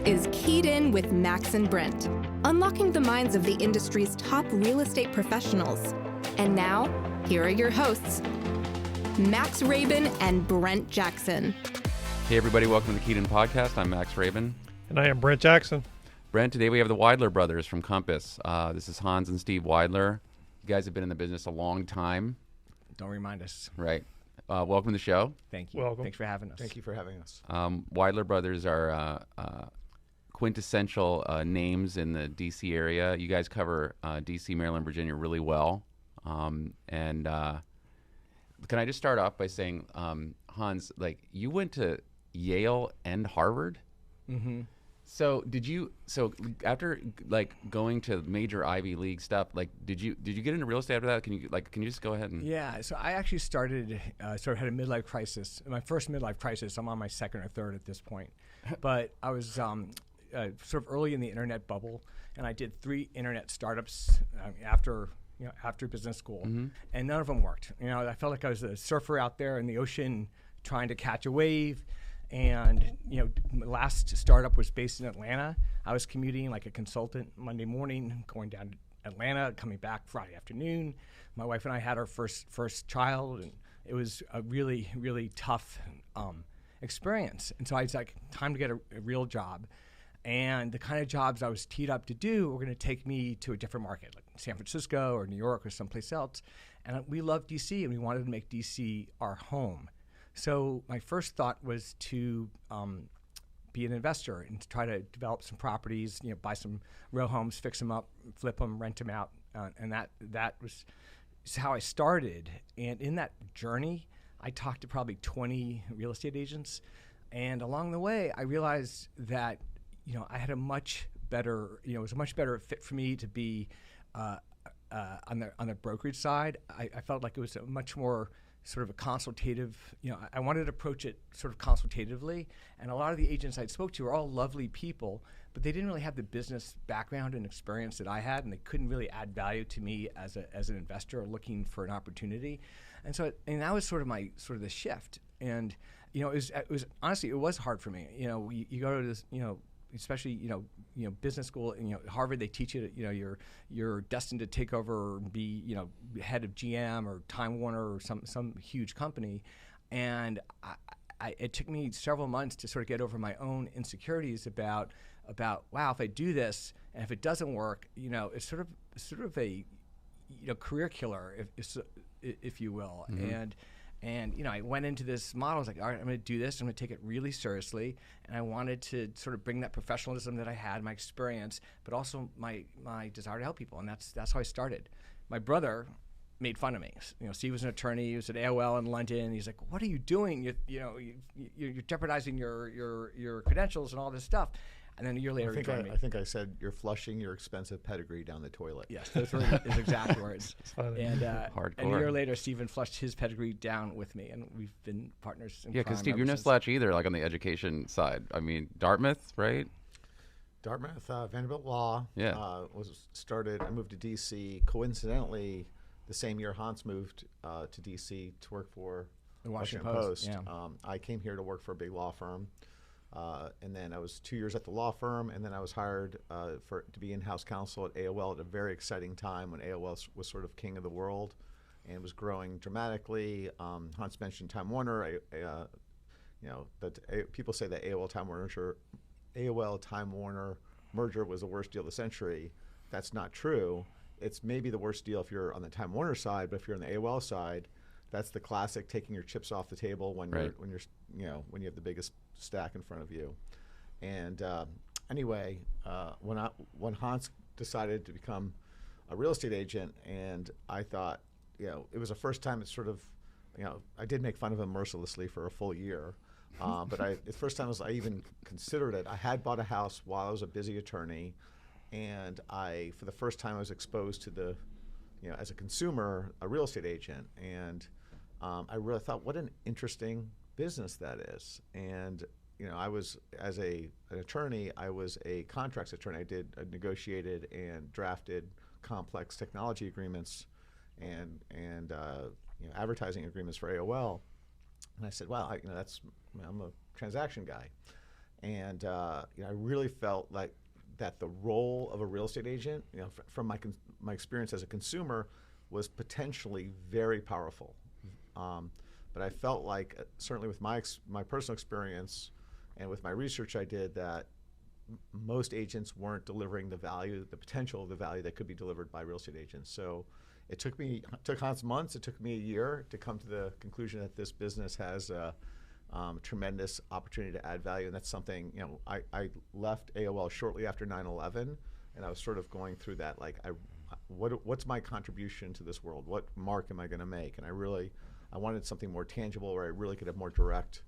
is Keyed In with Max and Brent, unlocking the minds of the industry's top real estate professionals. And now, here are your hosts, Max Rabin and Brent Jackson. Hey everybody, welcome to the Keyed In Podcast. I'm Max Rabin. And I am Brent Jackson. Brent, today we have the Wydler Brothers from Compass. This is Hans and Steve Wydler. You guys have been in the business a long time. Don't remind us. Right. Welcome to the show. Thank you. Welcome. Thanks for having us. Thank you for having us. Wydler Brothers are quintessential names in the D.C. area. You guys cover D.C., Maryland, Virginia really well. Can I just start off by saying, Hans, like you went to Yale and Harvard? Mm-hmm. So after like going to major Ivy League stuff, like did you get into real estate after that? Can you just go ahead and? Yeah, so I actually sort of had a midlife crisis. My first midlife crisis. I'm on my second or third at this point, but I was sort of early in the internet bubble, and I did 3 internet startups after business school, and none of them worked. I felt like I was a surfer out there in the ocean trying to catch a wave. And, my last startup was based in Atlanta. I was commuting like a consultant Monday morning, going down to Atlanta, coming back Friday afternoon. My wife and I had our first child, and it was a really, really tough experience. And so I was like, time to get a real job. And the kind of jobs I was teed up to do were going to take me to a different market, like San Francisco or New York or someplace else. And we loved D.C., and we wanted to make D.C. our home. So my first thought was to be an investor and to try to develop some properties, buy some row homes, fix them up, flip them, rent them out, and that was how I started. And in that journey, I talked to probably 20 real estate agents, and along the way, I realized that I had a much better, it was a much better fit for me to be on the brokerage side. I felt like it was a much more sort of a consultative, I wanted to approach it sort of consultatively, and a lot of the agents I spoke to were all lovely people, but they didn't really have the business background and experience that I had, and they couldn't really add value to me as an investor looking for an opportunity. And so, that was sort of the shift. And, it was honestly, it was hard for me. You go to this, especially business school, Harvard, they teach you that you're destined to take over and be head of GM or Time Warner or some huge company, and it took me several months to sort of get over my own insecurities about wow, if I do this and if it doesn't work, it's sort of a career killer, if you will. And I went into this model. I was like, all right, I'm going to do this. I'm going to take it really seriously. And I wanted to sort of bring that professionalism that I had, my experience, but also my desire to help people. And that's how I started. My brother made fun of me. Steve was an attorney. He was at AOL in London. He's like, what are you doing? You're jeopardizing your credentials and all this stuff. And then a year later, I think I said you're flushing your expensive pedigree down the toilet. Yes, those were his exact words. And a year later, Stephen flushed his pedigree down with me, and we've been partners. Yeah, because Steve, you're no slouch either, like on the education side. I mean, Dartmouth, right? Dartmouth, Vanderbilt Law. Yeah. I moved to D.C. Coincidentally, the same year Hans moved to D.C. to work for the Washington Post. Yeah. I came here to work for a big law firm. And then I was 2 years at the law firm, and then I was hired to be in-house counsel at AOL at a very exciting time when AOL was sort of king of the world and was growing dramatically. Hans mentioned Time Warner. People say that AOL Time Warner merger was the worst deal of the century. That's not true. It's maybe the worst deal if you're on the Time Warner side, but if you're on the AOL side, that's the classic taking your chips off the table when you have the biggest stack in front of you. And anyway, when Hans decided to become a real estate agent, and I thought, it was the first time it's sort of, I did make fun of him mercilessly for a full year, but the first time I even considered it. I had bought a house while I was a busy attorney, and for the first time I was exposed to the, as a consumer, a real estate agent, and I really thought, what an interesting business that is. And I was, as an attorney, I was a contracts attorney. I negotiated and drafted complex technology agreements and advertising agreements for AOL. And I said, wow, I'm a transaction guy. And I really felt like that the role of a real estate agent, from my experience as a consumer, was potentially very powerful. But I felt like, certainly with my personal experience and with my research I did, that most agents weren't delivering the potential of the value that could be delivered by real estate agents. So it took Hans months, it took me a year to come to the conclusion that this business has a tremendous opportunity to add value. And that's something, I left AOL shortly after 9/11, and I was sort of going through that, like, what's my contribution to this world? What mark am I going to make? And I wanted something more tangible where I really could have more direct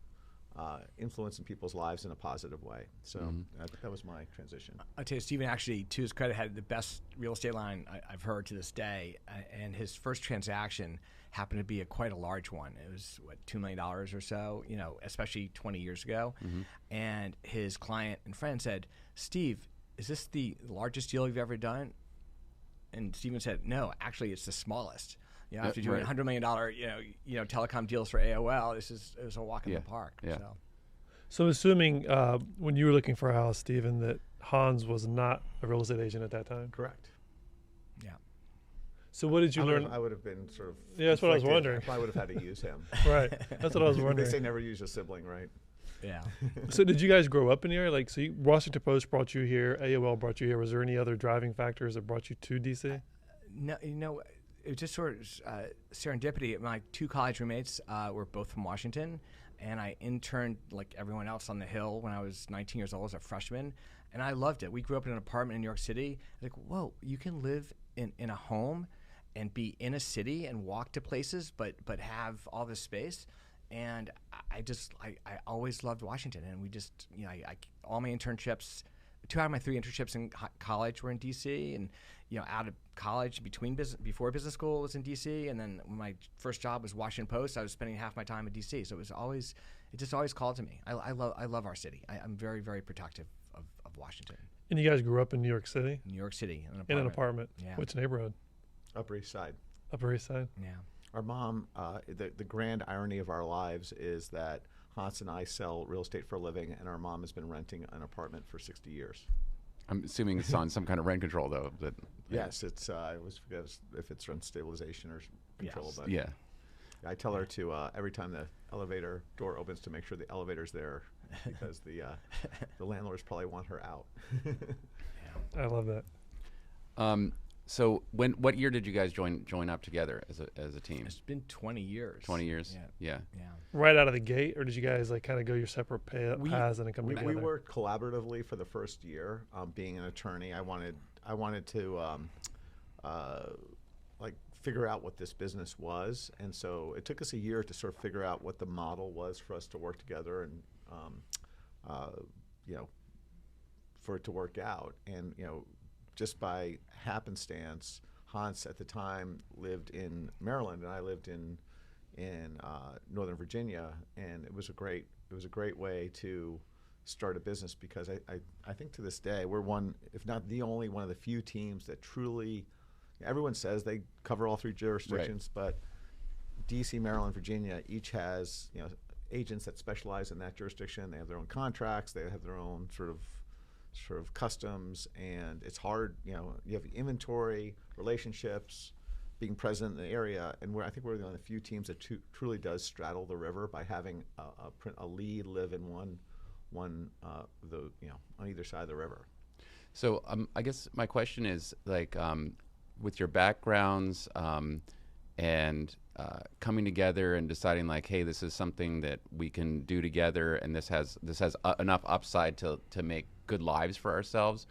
influence in people's lives in a positive way. So that was my transition. I'll tell you, Stephen actually, to his credit, had the best real estate line I've heard to this day. And his first transaction happened to be quite a large one. It was, $2 million or so, especially 20 years ago. And his client and friend said, "Steve, is this the largest deal you've ever done?" And Stephen said, "No, actually, it's the smallest. After doing $100 million, telecom deals for AOL, it was a walk in the park." Yeah. So assuming when you were looking for a house, Stephen, that Hans was not a real estate agent at that time? Correct. Yeah. So what did you learn? I would have been sort of. Yeah, that's what I was wondering. I probably would have had to use him. Right. That's what I was wondering. They say never use a sibling, right? Yeah. So did you guys grow up in the area? Washington Post brought you here, AOL brought you here. Was there any other driving factors that brought you to DC? No, it was just sort of serendipity. My two college roommates were both from Washington, and I interned like everyone else on the Hill when I was 19 years old as a freshman, and I loved it. We grew up in an apartment in New York City. Like, whoa, you can live in a home and be in a city and walk to places, but have all this space. And I always loved Washington, and we just, all my internships, 2 out of my 3 internships in college were in DC, and out of college before business school was in DC, and then when my first job was Washington Post, I was spending half my time in DC. So it just always called to me. I love our city. I'm very, very protective of Washington. And you guys grew up in New York City? New York City, in an apartment. Yeah. Which neighborhood? Upper East Side. Upper East Side. Yeah. Our mom, the grand irony of our lives is that Hans and I sell real estate for a living, and our mom has been renting an apartment for 60 years. I'm assuming it's on some kind of rent control, though. Yes, it's if it's rent stabilization or control. Yes. But Yeah. I tell her to every time the elevator door opens to make sure the elevator's there, because the landlords probably want her out. I love that. So what year did you guys join up together as a team? It's been 20 years. 20 years. Yeah. Right out of the gate, or did you guys kind of go your separate paths and then come together? We worked collaboratively for the first year. Being an attorney, I wanted to figure out what this business was, and so it took us a year to sort of figure out what the model was for us to work together and for it to work out. And just by happenstance, Hans at the time lived in Maryland, and I lived in Northern Virginia, and it was a great way to start a business, because I think to this day we're one, if not the only one of the few teams that truly, everyone says they cover all 3 jurisdictions, but DC, Maryland, Virginia each has agents that specialize in that jurisdiction. They have their own contracts, they have their own sort of customs, and it's hard. You have inventory, relationships, being present in the area, and I think we're one of the few teams that truly does straddle the river by having a lead live in one on either side of the river. So I guess my question is, with your backgrounds and coming together and deciding hey, this is something that we can do together, and this has enough upside to make good lives for ourselves.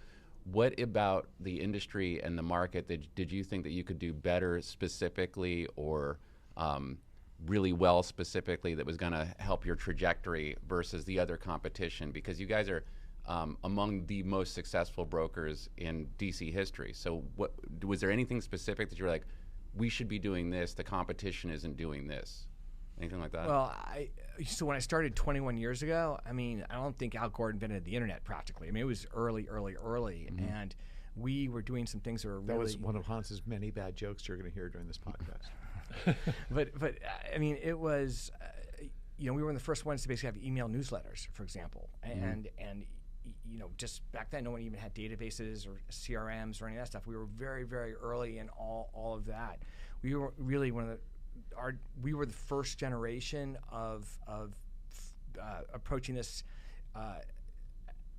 What about the industry and the market did you think that you could do better specifically, or really well specifically, that was going to help your trajectory versus the other competition? Because you guys are among the most successful brokers in DC history. So was there anything specific that you were like, we should be doing this, the competition isn't doing this? Anything like that? Well, so when I started 21 years ago, I don't think Al Gore invented the internet practically. It was early, and we were doing some things that were really... That was one of Hans's many bad jokes you're going to hear during this podcast. but it was... we were one of the first ones to basically have email newsletters, for example, and just back then, no one even had databases or CRMs or any of that stuff. We were very, very early in all of that. We were really we were the first generation of approaching this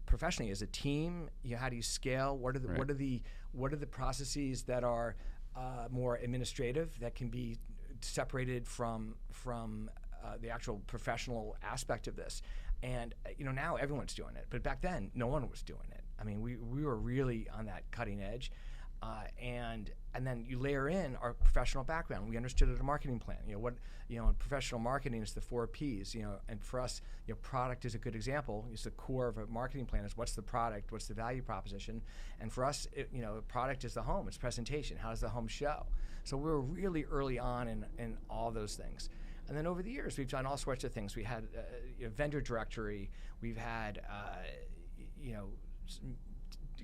professionally as a team. How do you scale? What are the processes that are more administrative that can be separated from the actual professional aspect of this? And now everyone's doing it, but back then no one was doing it. I mean, we were really on that cutting edge, and then you layer in our professional background. We understood it a marketing plan. In professional marketing is the 4 Ps. And for us, product is a good example. It's the core of a marketing plan. Is what's the product, what's the value proposition, and for us, product is the home. It's presentation. How does the home show? So we were really early on in all those things. And then over the years, we've done all sorts of things. We had a vendor directory. We've had,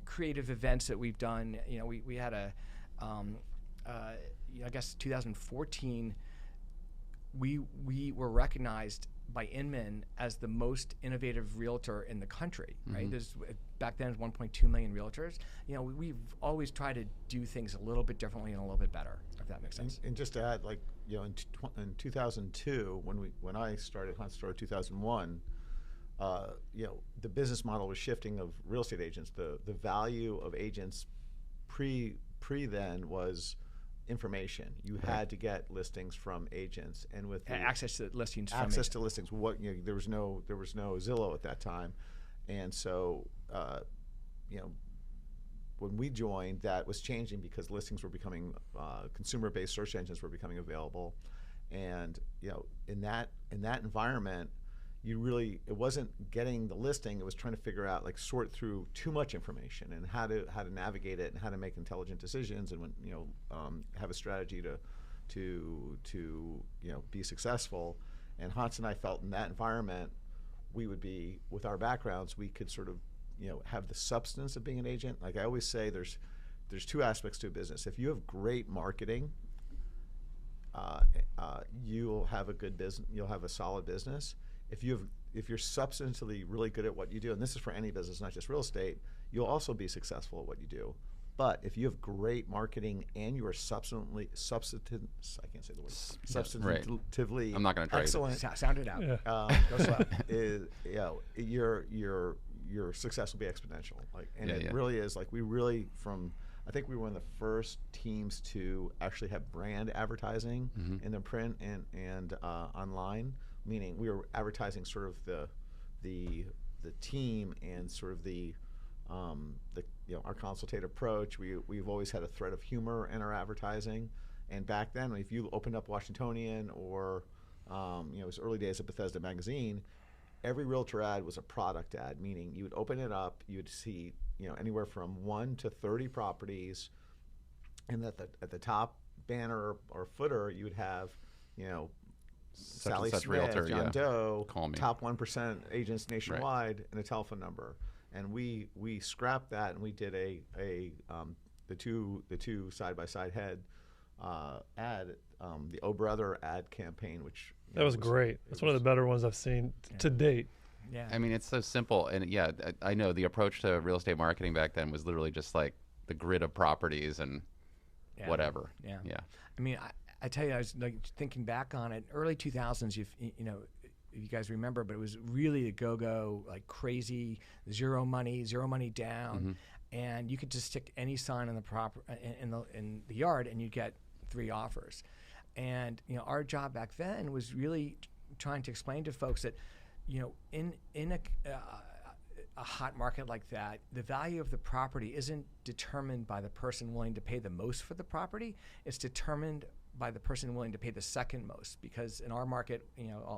creative events that we've done. We had I guess 2014, we were recognized by Inman as the most innovative realtor in the country, right? There's back then 1.2 million realtors. We've always tried to do things a little bit differently and a little bit better, if that makes sense. And just to add, in 2002, when I started Hunt Store, 2001, the business model was shifting of real estate agents. The value of agents pre then was information. You had to get listings from agents, and with access to listings. To listings. There was no Zillow at that time, and so when we joined, that was changing because listings were becoming consumer-based search engines were becoming available, and in that environment, it wasn't getting the listing. It was trying to figure out, sort through too much information and how to navigate it and how to make intelligent decisions and have a strategy to be successful. And Hans and I felt in that environment, we would be, with our backgrounds, we could sort of have the substance of being an agent. Like I always say, there's 2 aspects to a business. If you have great marketing, you'll have a good business. You'll have a solid business. If you're substantively really good at what you do, and this is for any business, not just real estate, you'll also be successful at what you do. But if you have great marketing and you are substantively, I'm not going to try excellent. Sound it out. Yeah. Your success will be exponential. It really is. I think we were one of the first teams to actually have brand advertising in the print and online. Meaning we were advertising sort of the team and sort of our consultative approach. We've always had a thread of humor in our advertising, and back then, if you opened up Washingtonian or it was early days of Bethesda Magazine, every realtor ad was a product ad. Meaning you would open it up, you would see anywhere from 1 to 30 properties, and at the top banner or footer you would have Sally such Smith, realtor, John Doe, call me. top 1% agents nationwide, and a telephone number. And we scrapped that, and we did the two side by side head ad, the O Brother ad campaign, which that was great. That's one of the better ones I've seen to date. Yeah. I mean, it's so simple, and I know the approach to real estate marketing back then was literally just like the grid of properties and whatever. Yeah. I I mean, I tell you, I was thinking back on it, early 2000s, if you guys remember, but it was really a go-go, crazy, zero money down, and you could just stick any sign in the yard, and you'd get 3 offers. And our job back then was really trying to explain to folks that, in a hot market like that, the value of the property isn't determined by the person willing to pay the most for the property. It's determined by the person willing to pay the second most, because in our market,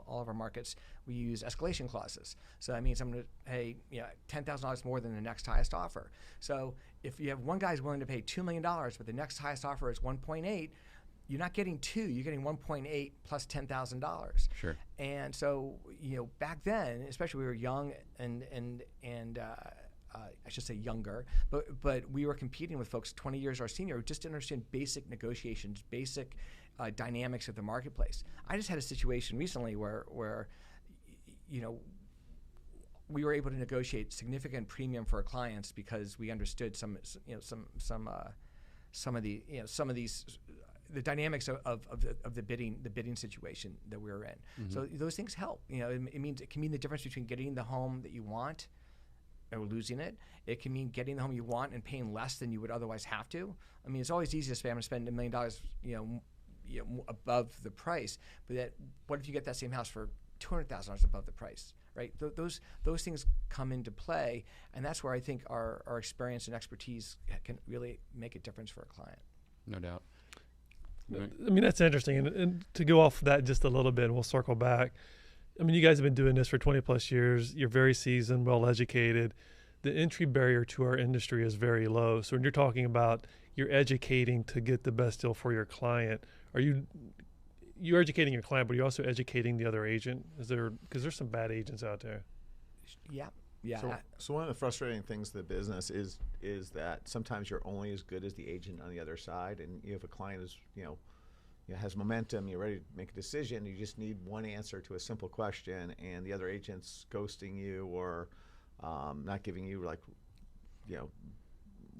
all of our markets, we use escalation clauses. So that means I'm going to pay $10,000 more than the next highest offer. So if you have one guy's willing to pay $2 million, but the next highest offer is 1.8, you're not getting 2, you're getting 1.8 plus $10,000. Sure. And so back then, especially we were young and I should say younger, but we were competing with folks 20 years our senior who just didn't understand basic negotiations, basic dynamics of the marketplace. I just had a situation recently where we were able to negotiate significant premium for our clients because we understood some of these the dynamics of the bidding situation that we were in. Mm-hmm. So those things help. It can mean the difference between getting the home that you want or losing it. It can mean getting the home you want and paying less than you would otherwise have to. I mean, it's always easy to say I'm going to spend $1 million, above the price. But what if you get that same house for $200,000 above the price, right? Those things come into play, and that's where I think our experience and expertise can really make a difference for a client. No doubt. I mean, that's interesting. And to go off that just a little bit, and we'll circle back. I mean, you guys have been doing this for 20 plus years. You're very seasoned, well educated. The entry barrier to our industry is very low. So when you're talking about you're educating to get the best deal for your client, you're educating your client, but you're also educating the other agent? Because there's some bad agents out there. Yeah. So one of the frustrating things of the business is that sometimes you're only as good as the agent on the other side, and if a client is has momentum, you're ready to make a decision, you just need one answer to a simple question, and the other agent's ghosting you or not giving you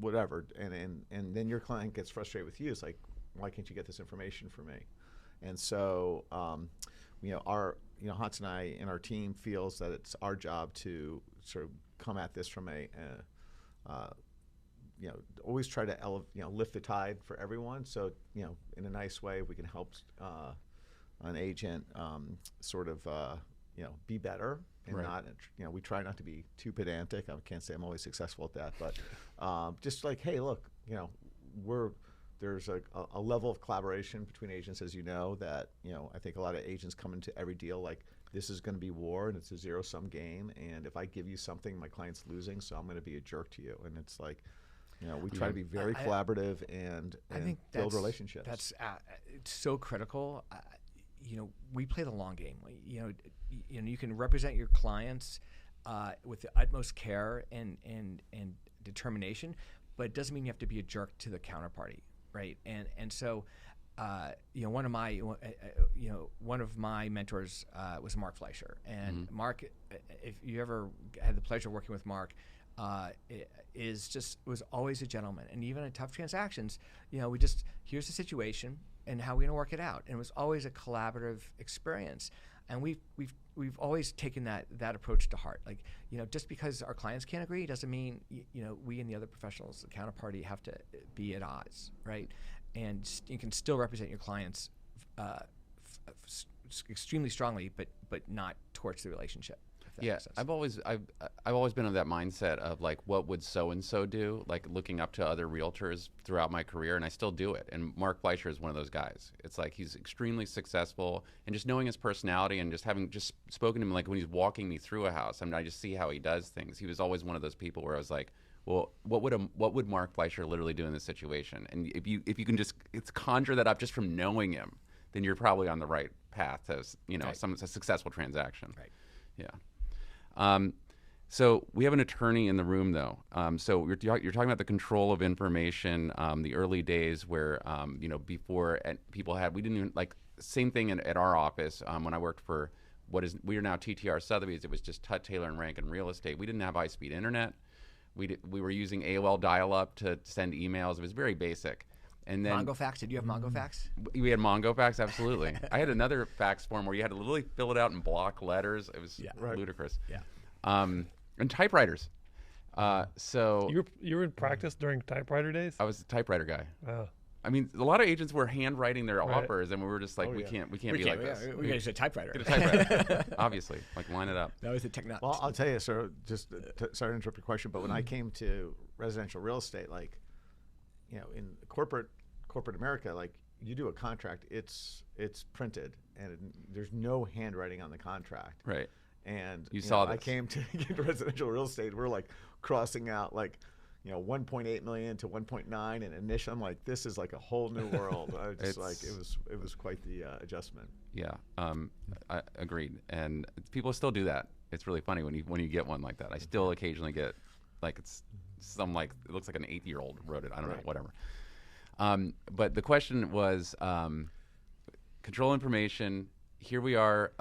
whatever, and then your client gets frustrated with you. It's like, why can't you get this information for me? And so Hans and I and our team feels that it's our job to sort of come at this from always try to lift the tide for everyone. So in a nice way, we can help an agent be better and right. not we try not to be too pedantic. I can't say I'm always successful at that, but just like, hey, look, there's a level of collaboration between agents, as you know, that I think a lot of agents come into every deal like, this is going to be war and it's a zero-sum game, and if I give you something, my client's losing, so I'm going to be a jerk to you. And it's like, we try to be very collaborative and build relationships. That's it's so critical. We play the long game. You can represent your clients with the utmost care and determination, but it doesn't mean you have to be a jerk to the counterparty, right? And so one of my mentors was Mark Fleischer, and Mm-hmm. Mark, if you ever had the pleasure of working with Mark, was always a gentleman. And even in tough transactions, here's the situation and how we're going to work it out. And it was always a collaborative experience. And we've always taken that approach to heart. Like, just because our clients can't agree doesn't mean we and the other professionals, the counterparty, have to be at odds, right? And you can still represent your clients extremely strongly, but not torch the relationship. Yeah, I've always been of that mindset of like, what would so and so do? Like looking up to other realtors throughout my career, and I still do it. And Mark Fleischer is one of those guys. It's like he's extremely successful, and just knowing his personality and just having just spoken to him, like when he's walking me through a house, I just see how he does things. He was always one of those people where I was like, well, what would Mark Fleischer literally do in this situation? And if you can just conjure that up just from knowing him, then you're probably on the right path to a successful transaction. Right. Yeah. So we have an attorney in the room, though. So you're talking about the control of information, the early days where, before we didn't even, like, same thing at our office. When I worked for we are now TTR Sotheby's, it was just Tut, Taylor, and Rankin Real Estate. We didn't have high-speed internet. We were using AOL dial-up to send emails. It was very basic. And then Mongo fax. Did you have Mongo fax? We had Mongo fax, absolutely. I had another fax form where you had to literally fill it out in block letters. It was ludicrous. Yeah. And typewriters. So you were in practice during typewriter days? I was a typewriter guy. Wow. I mean, a lot of agents were handwriting their offers, and we were just like, we can't be like this. We got to use a typewriter. Get a typewriter, obviously. Like, line it up. That was the technology. Well, I'll tell you, so just sorry to interrupt your question, but when I came to residential real estate, like, in corporate America, like, you do a contract, it's printed, and there's no handwriting on the contract. Right. And you saw this. I came to get into residential real estate. We're like crossing out like, 1.8 million to 1.9, and initially I'm like, this is like a whole new world. I was just like, it was quite the adjustment. Yeah, I agreed. And people still do that. It's really funny when you get one like that. I still occasionally get like it looks like an 8-year-old wrote it. I don't know, whatever. But the question was, control information. Here we are.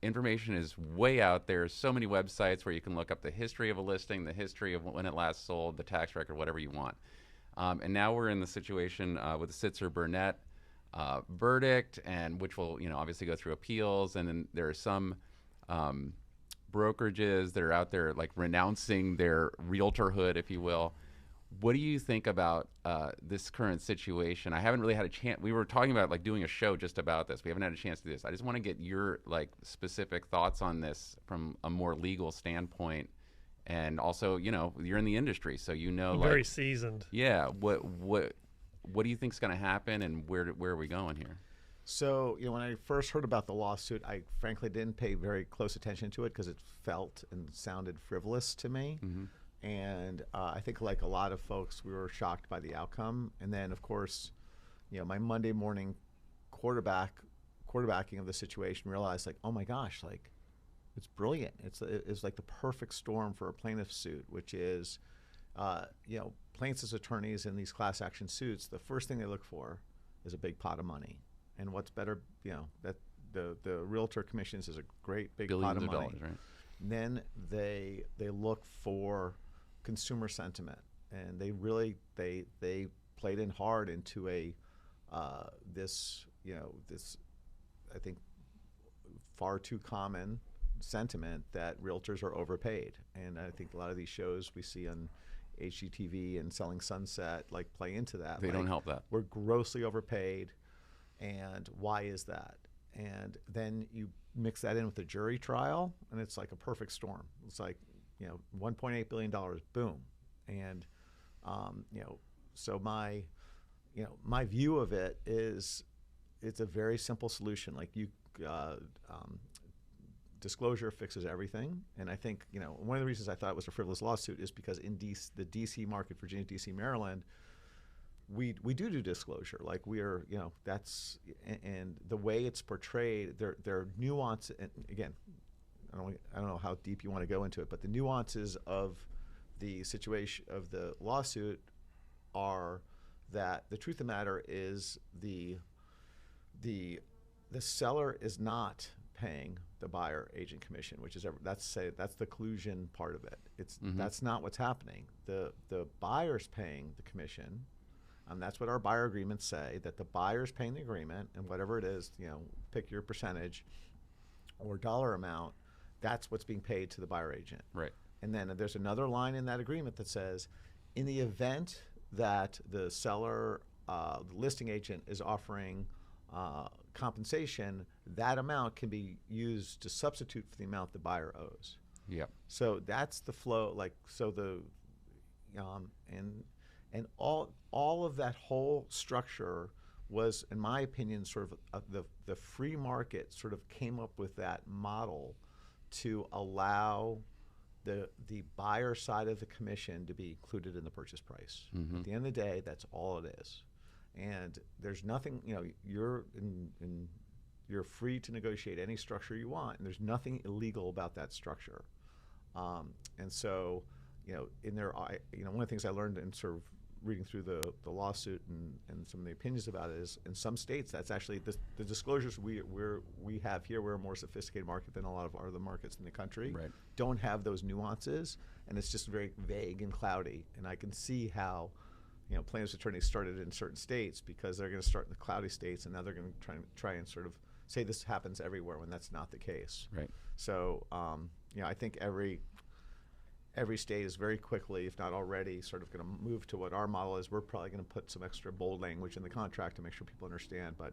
Information is way out there. So many websites where you can look up the history of a listing, the history of when it last sold, the tax record, whatever you want. And now we're in the situation with the Sitzer-Burnett verdict, and which will, obviously go through appeals. And then there are some brokerages that are out there like renouncing their realtorhood, if you will. What do you think about this current situation? I haven't really had a chance. We were talking about like doing a show just about this. We haven't had a chance to do this. I just want to get your like specific thoughts on this from a more legal standpoint, and also, you're in the industry, so very seasoned. Yeah. What do you think is going to happen, and where are we going here? So, when I first heard about the lawsuit, I frankly didn't pay very close attention to it because it felt and sounded frivolous to me. Mm-hmm. And I think like a lot of folks, we were shocked by the outcome. And then, of course, my Monday morning quarterbacking of the situation, realized like, oh my gosh, like it's brilliant. It's like the perfect storm for a plaintiff suit, which is, plaintiffs' attorneys in these class action suits, the first thing they look for is a big pot of money. And what's better, that the realtor commissions is a great big Billions pot of money. Dollars, right? And then they look for consumer sentiment, and they really they played in hard into this I think far too common sentiment that realtors are overpaid. And I think a lot of these shows we see on HGTV and Selling Sunset like play into that. They don't help that. We're grossly overpaid, and why is that? And then you mix that in with a jury trial, and it's like a perfect storm. It's like, $1.8 billion, boom. And, so my view of it is it's a very simple solution. Like disclosure fixes everything. And I think, one of the reasons I thought it was a frivolous lawsuit is because in the DC market, Virginia, DC, Maryland, we do disclosure. Like we are, that's, and the way it's portrayed, there are nuance. And again, I don't know how deep you want to go into it, but the nuances of the situation of the lawsuit are that the truth of the matter is the seller is not paying the buyer agent commission, which is that's the collusion part of it. That's not what's happening. The buyer's paying the commission. That's what our buyer agreements say, that the buyer's paying the agreement, and whatever it is, pick your percentage or dollar amount, that's what's being paid to the buyer agent. Right. And then there's another line in that agreement that says, in the event that the seller, the listing agent is offering compensation, that amount can be used to substitute for the amount the buyer owes. Yeah. So that's the flow. Like, so and all of that whole structure was, in my opinion, sort of the free market sort of came up with that model to allow the buyer side of the commission to be included in the purchase price. Mm-hmm. At the end of the day, that's all it is. And there's nothing, you're you're free to negotiate any structure you want, and there's nothing illegal about that structure. And so, in there, one of the things I learned in sort of reading through the lawsuit and some of the opinions about it is, in some states, that's actually the disclosures we have here. We're a more sophisticated market than a lot of other markets in the country. Right. Don't have those nuances, and it's just very vague and cloudy. And I can see how, plaintiffs' attorneys started in certain states because they're going to start in the cloudy states, and now they're going to try and sort of say this happens everywhere when that's not the case. Right. So, I think every state is very quickly, if not already, sort of going to move to what our model is. We're probably going to put some extra bold language in the contract to make sure people understand. But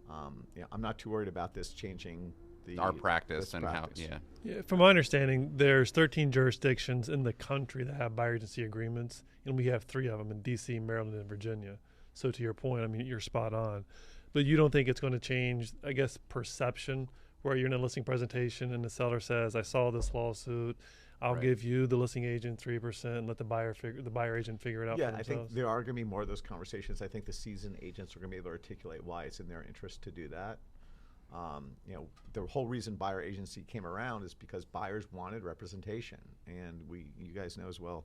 I'm not too worried about this changing our practice and practice. how. Yeah, from my understanding, there's 13 jurisdictions in the country that have buyer agency agreements, and we have 3 of them in D.C., Maryland, and Virginia. So to your point, I mean, you're spot on. But you don't think it's going to change, I guess, perception, where you're in a listing presentation and the seller says, I saw this lawsuit, I'll give you, the listing agent, 3%, and let the buyer agent figure it out for themselves. Yeah, I think there are going to be more of those conversations. I think the seasoned agents are going to be able to articulate why it's in their interest to do that. The whole reason buyer agency came around is because buyers wanted representation, and you guys know as well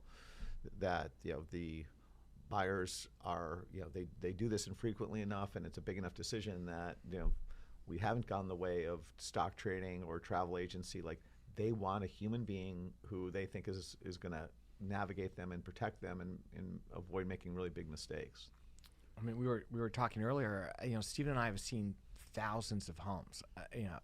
that the buyers are they do this infrequently enough, and it's a big enough decision that We haven't gone the way of stock trading or travel agency. Like, they want a human being who they think is going to navigate them and protect them and avoid making really big mistakes. I mean, we were talking earlier. Stephen and I have seen thousands of homes,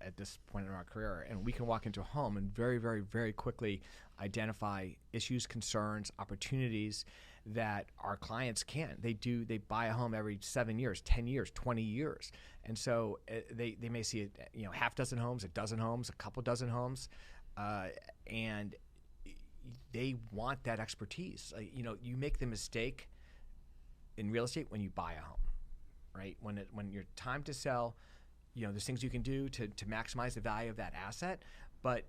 at this point in our career, and we can walk into a home and very, very, very quickly identify issues, concerns, opportunities that our clients can't. They buy a home every 7 years, 10 years, 20 years, and so they may see half dozen homes, a dozen homes, a couple dozen homes, and they want that expertise. You make the mistake in real estate when you buy a home, right? When you're time to sell, there's things you can do to maximize the value of that asset, but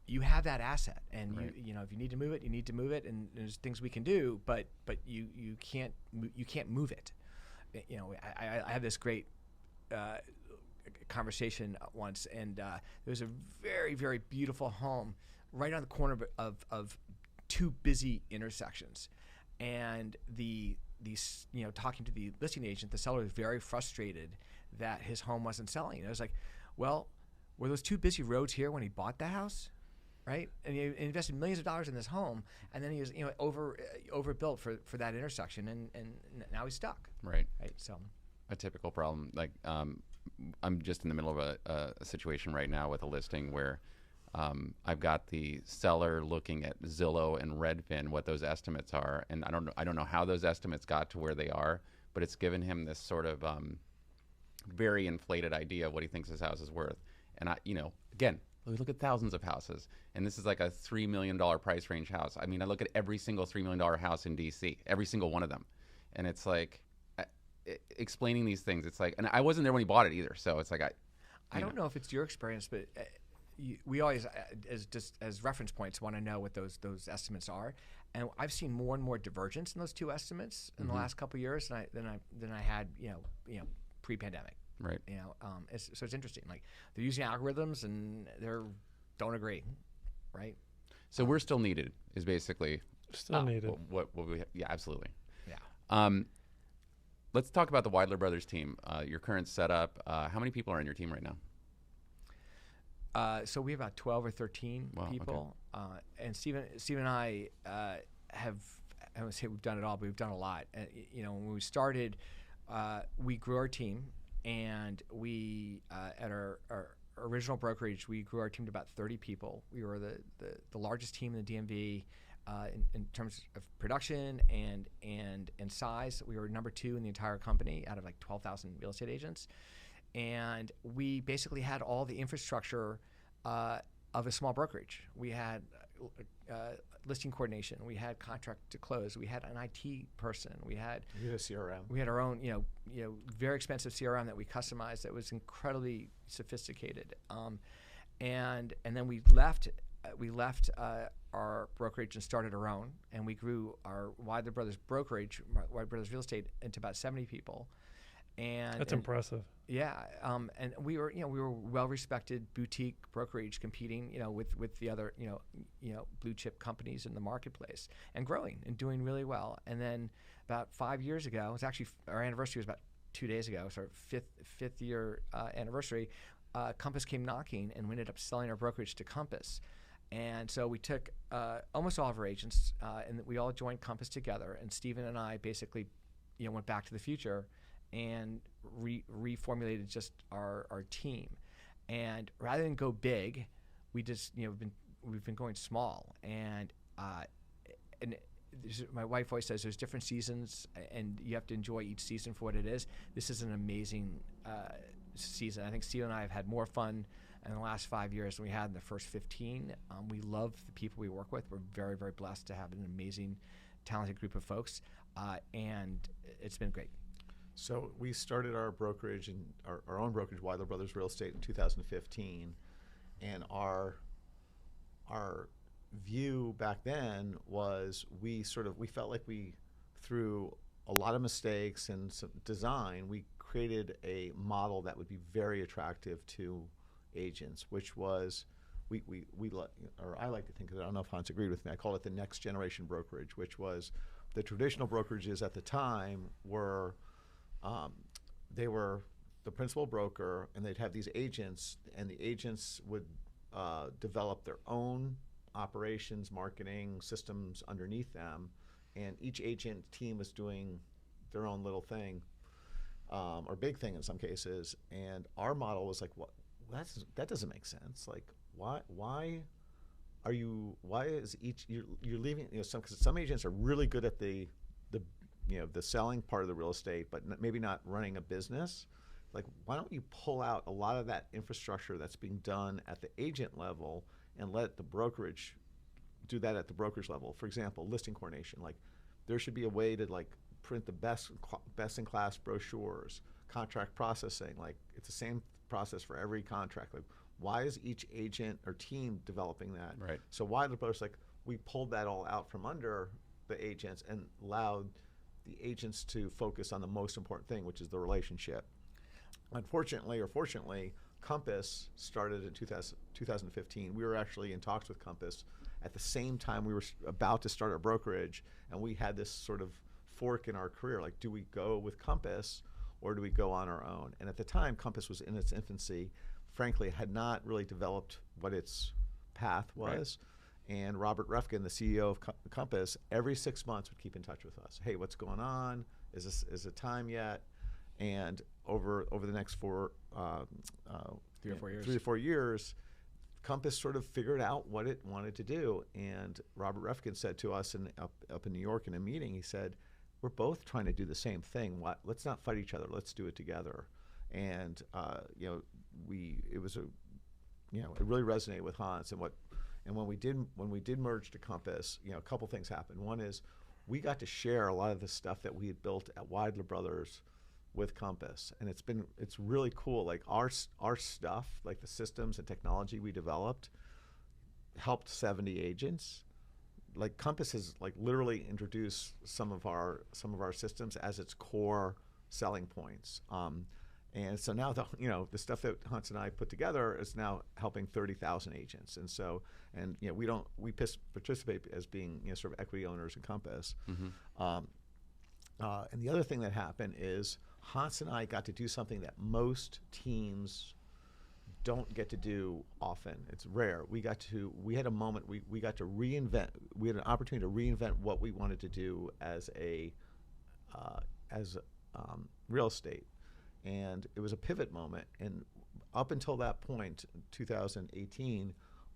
you have that asset, and right. if you need to move it, you need to move it, and there's things we can do, but you can't move it. I had this great conversation once, and there was a very, very beautiful home right on the corner of two busy intersections, and talking to the listing agent, the seller was very frustrated that his home wasn't selling. And I was like, well, were those two busy roads here when he bought the house, right? And he invested millions of dollars in this home, and then he was overbuilt for that intersection, and now he's stuck. Right. So a typical problem. Like I'm just in the middle of a situation right now with a listing where I've got the seller looking at Zillow and Redfin, what those estimates are, and I don't know how those estimates got to where they are, but it's given him this sort of very inflated idea of what he thinks his house is worth. And again, we look at thousands of houses, and this is like a $3 million price range house. I mean, I look at every single $3 million house in DC, every single one of them, and it's like explaining these things. It's like, and I wasn't there when he bought it either, so it's like I don't know if it's your experience, but we always, as reference points, want to know what those estimates are, and I've seen more and more divergence in those two estimates in the last couple of years than I had pre-pandemic. Right. So it's interesting. Like, they're using algorithms and they don't agree, right? So we're still needed is basically Still needed. what we yeah, absolutely. Yeah. Let's talk about the Wydler Brothers team. Your current setup. How many people are in your team right now? So we have about 12 or 13 people, and Stephen and I have, I don't say we've done it all, but we've done a lot. When we started, we grew our team, and we at our original brokerage, we grew our team to about 30 people. We were the largest team in the DMV in terms of production and size. We were number 2 in the entire company out of like 12,000 real estate agents. And we basically had all the infrastructure of a small brokerage. We had listing coordination. We had contract to close. We had an IT person. We had a CRM. We had our own, very expensive CRM that we customized that was incredibly sophisticated. And then we left our brokerage and started our own, and we grew our Wydler Brothers brokerage, Wydler Brothers Real Estate, into about 70 people. And That's impressive. Yeah, and we were well-respected boutique brokerage competing, with the other, blue chip companies in the marketplace, and growing and doing really well. And then about 5 years ago, it was actually our anniversary was about 2 days ago, so our fifth year anniversary. Compass came knocking, and we ended up selling our brokerage to Compass. And so we took almost all of our agents, and we all joined Compass together. And Stephen and I basically, went back to the future and reformulated just our team. And rather than go big, we just we've been going small. And my wife always says there's different seasons, and you have to enjoy each season for what it is. This is an amazing season. I think Steve and I have had more fun in the last 5 years than we had in the first 15. We love the people we work with. We're very, very blessed to have an amazing, talented group of folks, and it's been great. So we started our brokerage and our own brokerage, Wydler Brothers Real Estate, in 2015, and our view back then was we felt like we, through a lot of mistakes and some design, we created a model that would be very attractive to agents, which was I like to think of it, I don't know if Hans agreed with me, I call it the next generation brokerage, which was the traditional brokerages at the time were they were the principal broker, and they'd have these agents, and the agents would develop their own operations, marketing systems underneath them, and each agent team was doing their own little thing, or big thing in some cases. And our model was like, what? That doesn't make sense. Like, why is each you're leaving? Because some agents are really good at the selling part of the real estate, but maybe not running a business. Like, why don't you pull out a lot of that infrastructure that's being done at the agent level and let the brokerage do that at the brokerage level? For example, listing coordination. Like, there should be a way to like print the best in class brochures, contract processing. Like, it's the same process for every contract. Like, why is each agent or team developing that? Right. So Wydler Brothers, like, we pulled that all out from under the agents and allowed the agents to focus on the most important thing, which is the relationship. Unfortunately or fortunately, Compass started in 2015. We were actually in talks with Compass at the same time we were about to start our brokerage, and we had this sort of fork in our career. Like, do we go with Compass or do we go on our own? And at the time, Compass was in its infancy. Frankly, had not really developed what its path was. Right. And Robert Refkin, the CEO of Compass, every 6 months would keep in touch with us. Hey, what's going on? Is it time yet? And over the next 3 or 4 years, Compass sort of figured out what it wanted to do. And Robert Refkin said to us up in New York in a meeting, he said, we're both trying to do the same thing. Let's not fight each other. Let's do it together. And it really resonated with Hans. And when we did merge to Compass, a couple things happened. One is we got to share a lot of the stuff that we had built at Wydler Brothers with Compass, and it's really cool. Like, our stuff, like the systems and technology we developed, helped 70 agents. Like, Compass has like literally introduced some of our systems as its core selling points. And so now the stuff that Hans and I put together is now helping 30,000 agents. And so, we participate as being sort of equity owners in Compass. Mm-hmm. And the other thing that happened is Hans and I got to do something that most teams don't get to do often. It's rare. We had a moment. We got to reinvent. We had an opportunity to reinvent what we wanted to do as real estate. And it was a pivot moment. And up until that point, 2018,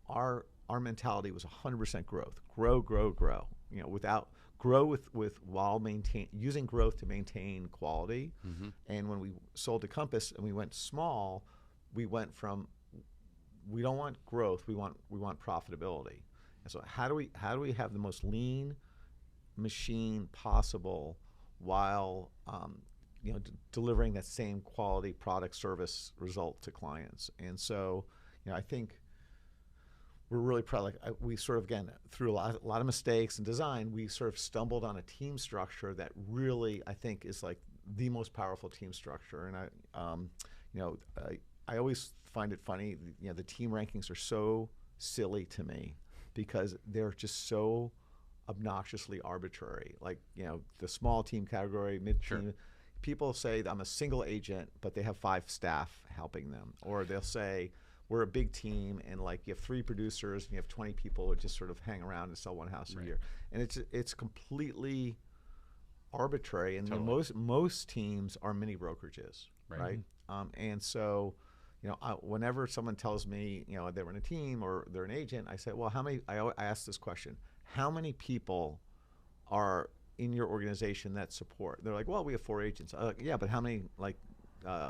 our mentality was 100% growth. Grow. Grow while using growth to maintain quality. Mm-hmm. And when we sold to Compass and we went small, we went from we don't want growth, we want profitability. And so how do we have the most lean machine possible while delivering that same quality product service result to clients? And so I think we're really proud. We sort of, again, through a lot of mistakes and design, we sort of stumbled on a team structure that really, I think, is like the most powerful team structure. And I always find it funny. The team rankings are so silly to me because they're just so obnoxiously arbitrary. Like, the small team category, mid team. Sure. People say I'm a single agent, but they have 5 staff helping them, or they'll say, we're a big team, and like you have 3 producers and you have 20 people who just sort of hang around and sell one house a year, and it's completely arbitrary. And totally. Most teams are mini brokerages, right? And so, whenever someone tells me they were in a team or they're an agent, I say, well, how many? I ask this question: how many people are in your organization that support? They're like, well, we have 4 agents. I'm like, yeah, but how many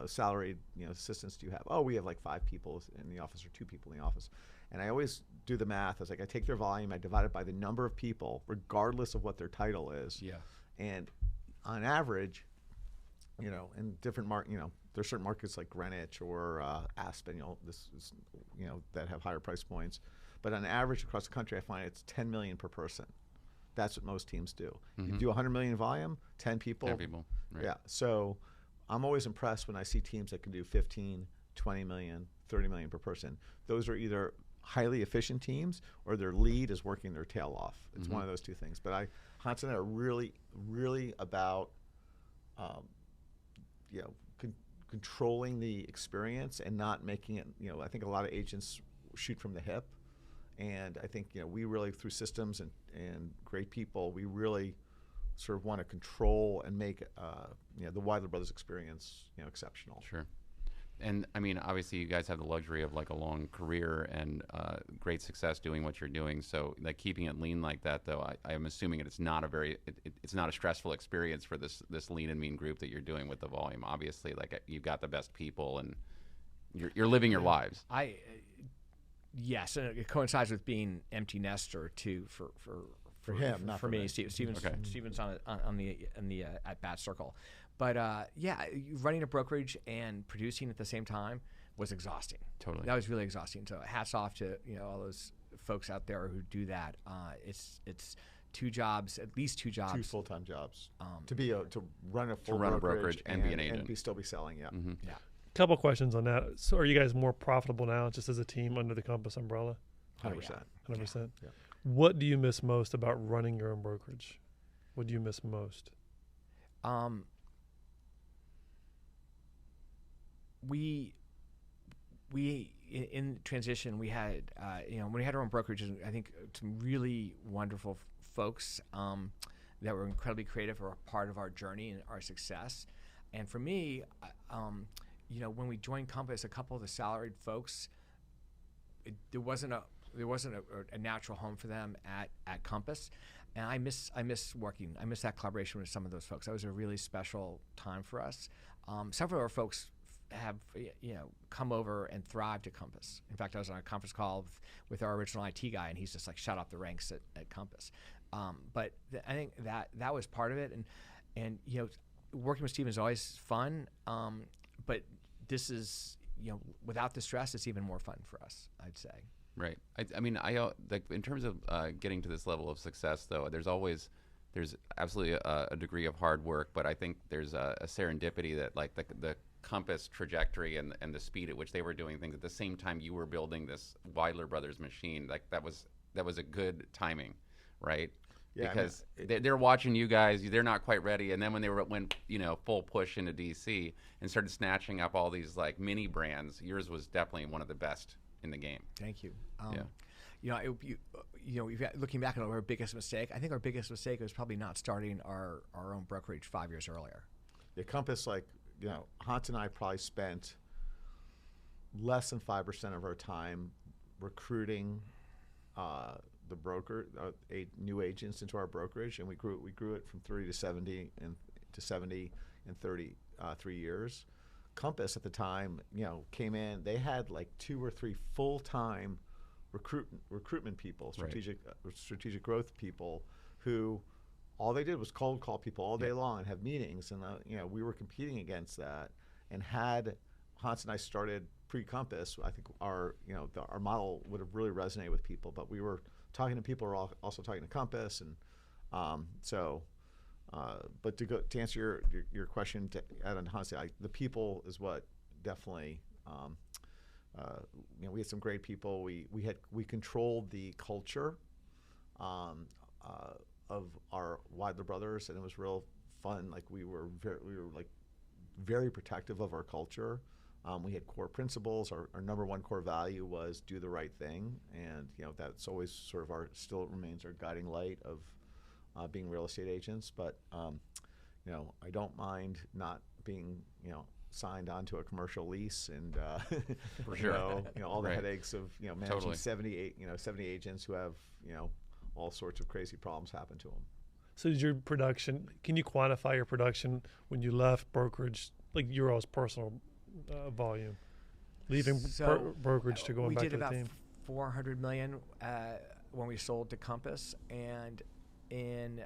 salaried assistants do you have? Oh, we have like 5 people in the office or 2 people in the office. And I always do the math. I was like, I take their volume, I divide it by the number of people, regardless of what their title is. Yeah. And on average, in different there's certain markets like Greenwich or Aspen, that have higher price points. But on average across the country, I find it's 10 million per person. That's what most teams do. Mm-hmm. You do 100 million volume, 10 people. 10 people, right. Yeah. So I'm always impressed when I see teams that can do 15, 20 million, 30 million per person. Those are either highly efficient teams or their lead is working their tail off. It's mm-hmm. one of those 2 things. But Hans and I are really, really about controlling the experience and not making it, I think a lot of agents shoot from the hip. And I think, we really, through systems and great people, we really sort of want to control and make, the Wydler Brothers experience, exceptional. Sure. And I mean, obviously, you guys have the luxury of like a long career and great success doing what you're doing. So, like keeping it lean like that, though, I am assuming it's not a it's not a stressful experience for this lean and mean group that you're doing with the volume. Obviously, like you've got the best people and you're living your lives. Yes, and it coincides with being empty nester too for him, not for me. me. Steven's Okay. Steven's on the at bat circle. But running a brokerage and producing at the same time was exhausting. Totally. That was really exhausting. So hats off to all those folks out there who do that. It's two jobs, at least two jobs. 2 full-time jobs Um, to run a full run a brokerage and be an agent. and still be selling. Yeah. Mm-hmm. Yeah. Couple questions on that. So are you guys more profitable now, just as a team under the Compass umbrella? 100%. 100%. Yeah. What do you miss most about running your own brokerage? What do you miss most? We in transition, we had when we had our own brokerage, I think some really wonderful folks that were incredibly creative, were a part of our journey and our success. And for me, when we joined Compass, a couple of the salaried folks, there wasn't a natural home for them at Compass, and I miss that collaboration with some of those folks. That was a really special time for us. Some of our folks have come over and thrived at Compass. In fact, I was on a conference call with our original IT guy, and he's just like shot off the ranks at Compass. But I think that was part of it, and working with Steven is always fun. But this is without the stress, it's even more fun for us, I'd say. Right. I mean, like in terms of getting to this level of success, though, there's absolutely a degree of hard work, but I think there's a serendipity that like the Compass trajectory and the speed at which they were doing things at the same time you were building this Wydler Brothers machine, like that was a good timing, right? Yeah, because they're watching you guys, they're not quite ready, and then when they went full push into DC and started snatching up all these like mini brands, yours was definitely one of the best in the game. Thank you. Looking back at our biggest mistake, I think our biggest mistake was probably not starting our own brokerage 5 years earlier. The Compass, Hans and I probably spent less than 5% of our time recruiting the broker, new agents into our brokerage, and we grew it from 30 to 70 and to 70 in 3 years. Compass at the time, came in. They had like 2 or 3 full-time recruitment people, strategic growth people, who all they did was cold call people all day long and have meetings. And we were competing against that. And had Hans and I started pre-Compass, I think our model would have really resonated with people. But we were talking to people who were also talking to Compass, and but to answer your question, to add on to Hans, the people is what definitely. We had some great people. We controlled the culture of our Wydler Brothers, and it was real fun. Like we were very protective of our culture. We had core principles. Our number one core value was do the right thing, and that's always sort of still remains our guiding light of being real estate agents. But I don't mind not being signed onto a commercial lease, and For sure. all the Right. headaches of managing Totally. 70 agents who have all sorts of crazy problems happen to them. So did your production, can you quantify your production when you left brokerage, like your all's personal volume, leaving brokerage to going back to the team? We did about $400 million when we sold to Compass, and in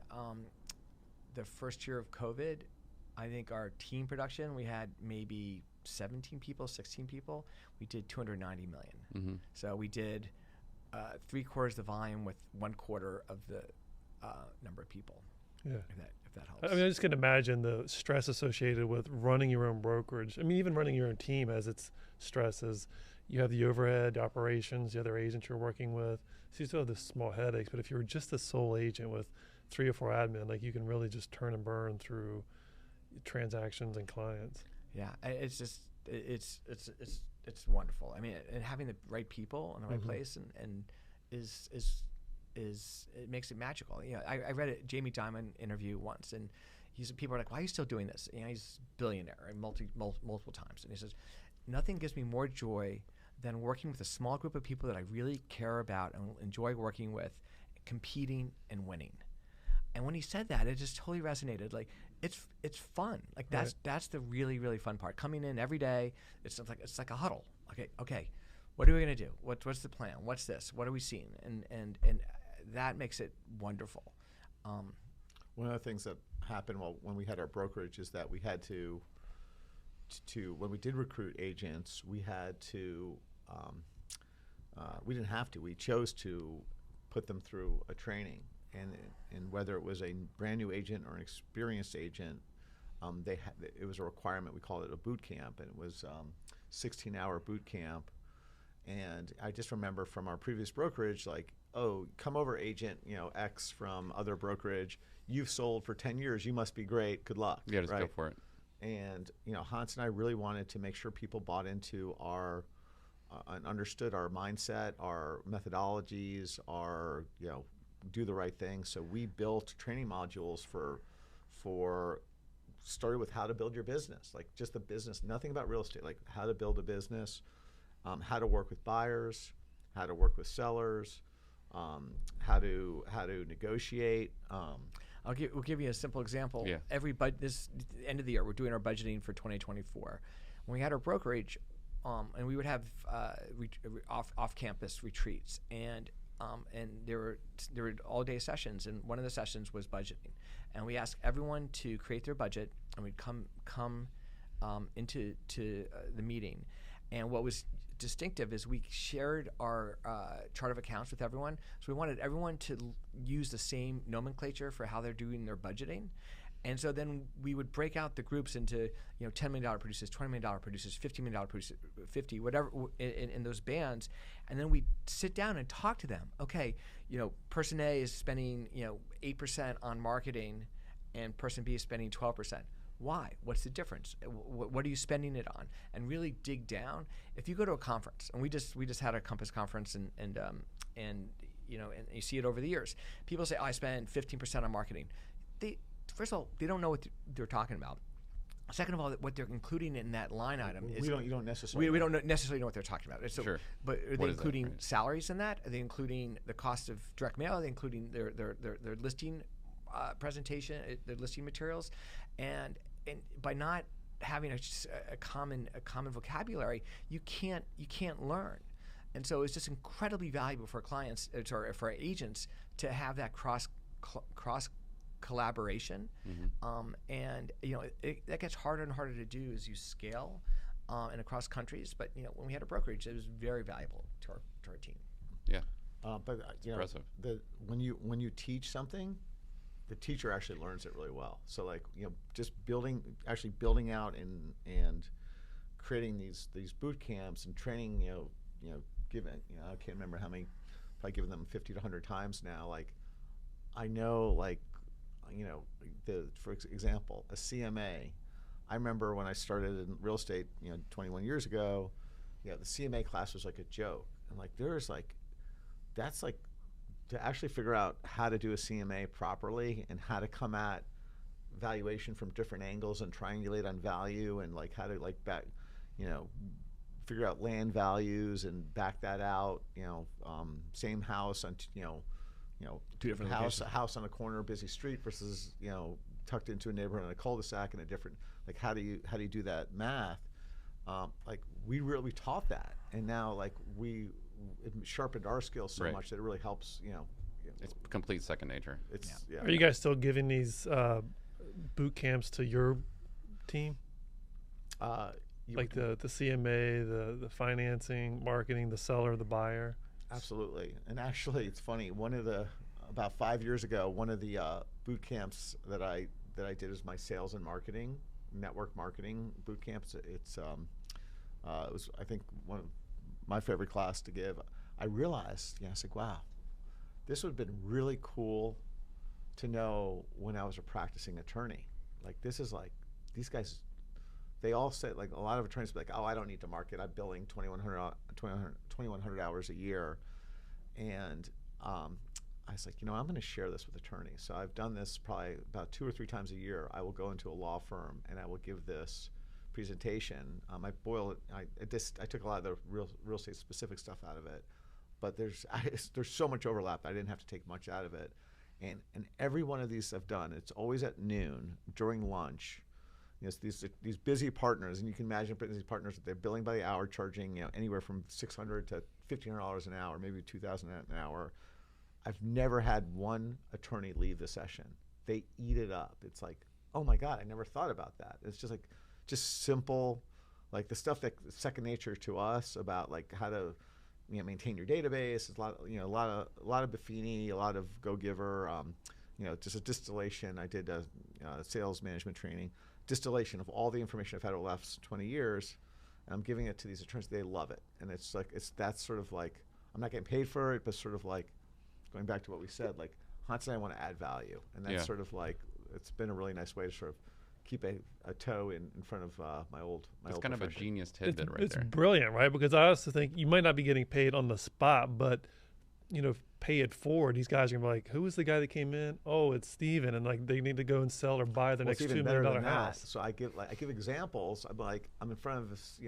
the first year of COVID, I think our team production, we had maybe 17 people, 16 people. We did $290 million. Mm-hmm. So we did 3/4 the volume with 1/4 of the number of people. Yeah. If that helps. I mean, I just can imagine the stress associated with running your own brokerage. I mean, even running your own team has its stresses. You have the overhead, the operations, the other agents you're working with. So you still have the small headaches. But if you're just a sole agent with 3 or 4 admin, like you can really just turn and burn through transactions and clients. It's just it's wonderful. I mean, and having the right people in the right place and is it makes it magical. You know, I read a Jamie Dimon interview once, and people are like, "Why are you still doing this?" You know, he's a billionaire and multiple times, and he says, "Nothing gives me more joy than working with a small group of people that I really care about and enjoy working with, competing and winning." And when he said that, it just totally resonated. Like it's fun. Like that's the really, really fun part. Coming in every day, it's like a huddle. Okay, what are we gonna do? What's the plan? What's this? What are we seeing? And that makes it wonderful. One of the things that happened when we had our brokerage is that we had to when we did recruit agents, we had to we didn't have to. We chose to put them through a training. And whether it was a brand new agent or an experienced agent, it was a requirement. We called it a boot camp, and it was 16-hour boot camp. And I just remember from our previous brokerage, like, oh, come over, agent, X from other brokerage. You've sold for 10 years. You must be great. Good luck. Yeah, just go for it. And Hans and I really wanted to make sure people bought into our and understood our mindset, our methodologies, our do the right thing. So we built training modules for started with how to build your business, like just the business, nothing about real estate, like how to build a business, how to work with buyers, how to work with sellers, how to negotiate. We'll give you a simple example. Yeah. This end of the year, we're doing our budgeting for 2024. When we had our brokerage, and we would have off-campus retreats, and there were all-day sessions, and one of the sessions was budgeting, and we asked everyone to create their budget, and we'd come into the meeting, and what was distinctive is we shared our chart of accounts with everyone, so we wanted everyone to use the same nomenclature for how they're doing their budgeting. And so then we would break out the groups into $10 million producers, $20 million producers, $15 million producers, 50, whatever in those bands, and then we sit down and talk to them. Okay, person A is spending 8% on marketing, and person B is spending 12%. Why? What's the difference? What are you spending it on? And really dig down. If you go to a conference, and we just had a Compass conference, and you see it over the years. People say, "Oh, I spend 15% on marketing." First of all, they don't know what they're talking about. Second of all, what they're including in that line item is you don't necessarily we don't necessarily know what they're talking about. So, sure. But are What they is that, including right? salaries in that? Are they including the cost of direct mail? Are they including their listing presentation, their listing materials? And by not having a common vocabulary, you can't learn. And so it's just incredibly valuable for clients, or for agents, to have that cross collaboration, and that gets harder and harder to do as you scale and across countries. But when we had a brokerage, it was very valuable to our team. Yeah, but impressive. When you teach something, the teacher actually learns it really well. So just building out and creating these boot camps and training, giving, I can't remember how many, probably given them 50 to 100 times now. Like, I know, for example, a CMA. I remember when I started in real estate, 21 years ago, the CMA class was like a joke. And that's to actually figure out how to do a CMA properly and how to come at valuation from different angles and triangulate on value, and how to figure out land values and back that out. Same house on Two different house locations. a house on a corner, busy street versus tucked into a neighborhood in a cul-de-sac and a different. How do you do that math? We taught that, and now it sharpened our skills so Right. much that it really helps. It's complete second nature. Are you guys still giving these boot camps to your team? Like the CMA, the financing, marketing, the seller, the buyer? Absolutely. And actually, it's funny. About 5 years ago, one of the boot camps that I did is my sales and marketing, network marketing boot camps. It was, I think, one of my favorite class to give. I realized, I was like, wow, this would have been really cool to know when I was a practicing attorney. These guys they all say, like, a lot of attorneys be like, oh, I don't need to market. I'm billing 2,100 hours a year. And I was like, I'm going to share this with attorneys. So I've done this probably about 2 or 3 times a year. I will go into a law firm and I will give this presentation. I took a lot of the real estate specific stuff out of it, but there's so much overlap. I didn't have to take much out of it. And every one of these I've done, it's always at noon during lunch. These busy partners, and you can imagine these partners, they're billing by the hour, charging anywhere from $600 to $1,500 an hour, maybe $2,000 an hour. I've never had one attorney leave the session. They eat it up. It's like, oh my God, I never thought about that. It's just simple, like the stuff that's second nature to us about like how to maintain your database. It's a lot of Buffini, a lot of Go Giver. Just a distillation. I did a sales management training. Distillation of all the information I've had over the last 20 years, and I'm giving it to these attorneys. They love it, and that's sort of like, I'm not getting paid for it, but sort of like going back to what we said, like Hans and I want to add value, and that's sort of like, it's been a really nice way to sort of keep a toe in front of my old It's kind of a genius tidbit right there. It's brilliant, right? Because I also think you might not be getting paid on the spot, but pay it forward. These guys are gonna be like, who was the guy that came in? Oh, it's Steven, and like they need to go and sell or buy the next $2 million house. So I give examples. I'm in front of this,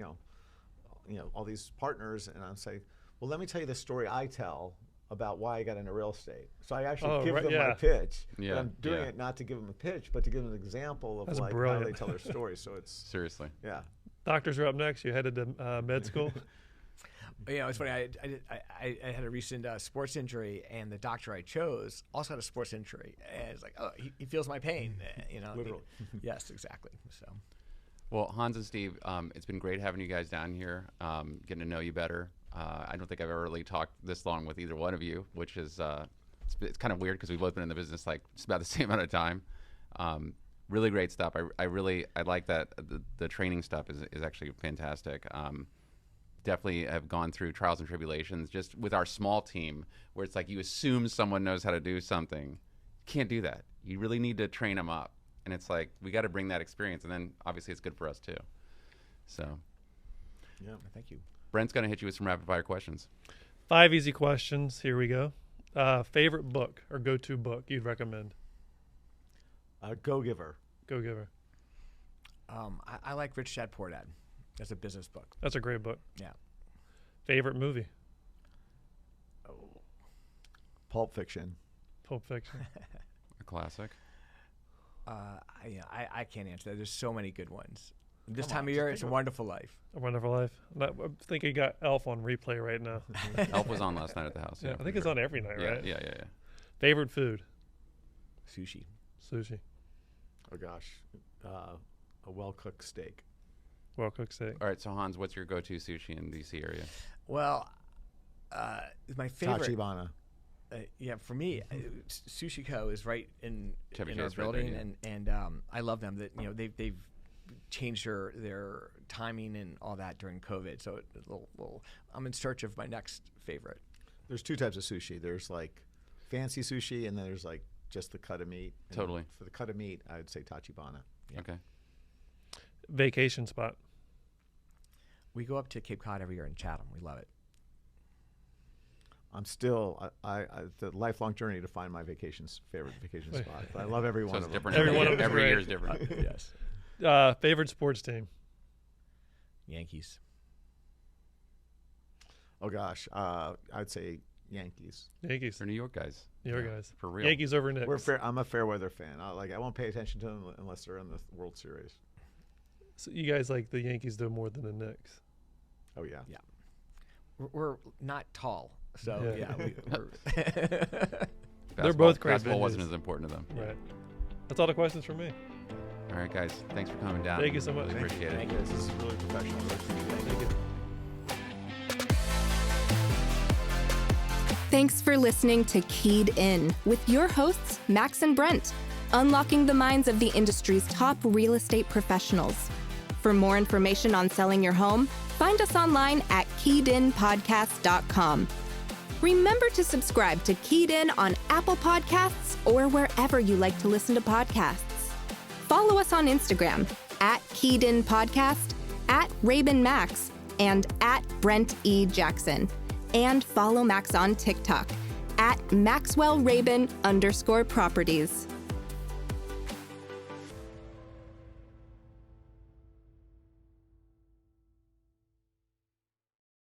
all these partners, and I'm saying, well, let me tell you the story I tell about why I got into real estate. So I actually give them my pitch. But I'm doing it not to give them a pitch, but to give them an example of how they tell their story. So it's seriously. Yeah. Doctors are up next. You headed to med school. It's funny. I had a recent sports injury, and the doctor I chose also had a sports injury. And it's like, oh, he feels my pain. Literally. Yes, exactly. So. Well, Hans and Steve, it's been great having you guys down here, getting to know you better. I don't think I've ever really talked this long with either one of you, which is it's kind of weird because we've both been in the business like just about the same amount of time. Really great stuff. I like that the training stuff is actually fantastic. Definitely have gone through trials and tribulations just with our small team, where it's like you assume someone knows how to do something. You can't do that. You really need to train them up, and it's like we got to bring that experience, and then obviously it's good for us too. So, yeah, thank you. Brent's going to hit you with some rapid fire questions. 5 easy questions. Here we go. Favorite book or go-to book you'd recommend? Go Giver. Go Giver. I like Rich Dad Poor Dad. That's a business book. That's a great book. Yeah. Favorite movie? Pulp Fiction. Pulp Fiction. A classic. I can't answer that. There's so many good ones. This time of year, it's A Wonderful Life. A Wonderful Life. I think you got Elf on replay right now. Elf was on last night at the house. Yeah, I think it's on every night, right? Yeah. Favorite food? Sushi. Oh gosh, a well-cooked steak. Well-cooked steak. All right, so Hans, what's your go-to sushi in the DC area? Well, my favorite. Tachibana. For me, Sushi Co. is right in our Chase building, right there, and I love them. That they've changed their timing and all that during COVID. So I'm in search of my next favorite. There's 2 types of sushi. There's like fancy sushi, and then there's like just the cut of meat. And totally. For the cut of meat, I would say Tachibana. Yeah. Okay. Vacation spot? We go up to Cape Cod every year in Chatham. We love it. I'm still the lifelong journey to find my favorite vacation spot. But I love every one of them. Different. Every year is different. Yes. Favorite sports team? Yankees. Oh gosh, I'd say Yankees. Yankees. They're New York guys. New York guys. For real. Yankees over Knicks. I'm a fair weather fan. I won't pay attention to them unless they're in the World Series. So you guys like the Yankees though more than the Knicks? Oh yeah. Yeah. We're not tall, so we're they're both great. Basketball wasn't as important to them. Right. That's all the questions for me. All right, guys. Thanks for coming down. Thank you so much. Really appreciate it. Thank you. This is really professional. Thank you. Thanks for listening to Keyed In with your hosts, Max and Brent, unlocking the minds of the industry's top real estate professionals. For more information on selling your home, find us online at keyedinpodcast.com. Remember to subscribe to Keyed In on Apple Podcasts or wherever you like to listen to podcasts. Follow us on Instagram at Keyed In Podcast, at Rabin Max, and at Brent E. Jackson. And follow Max on TikTok at MaxwellRabin_properties.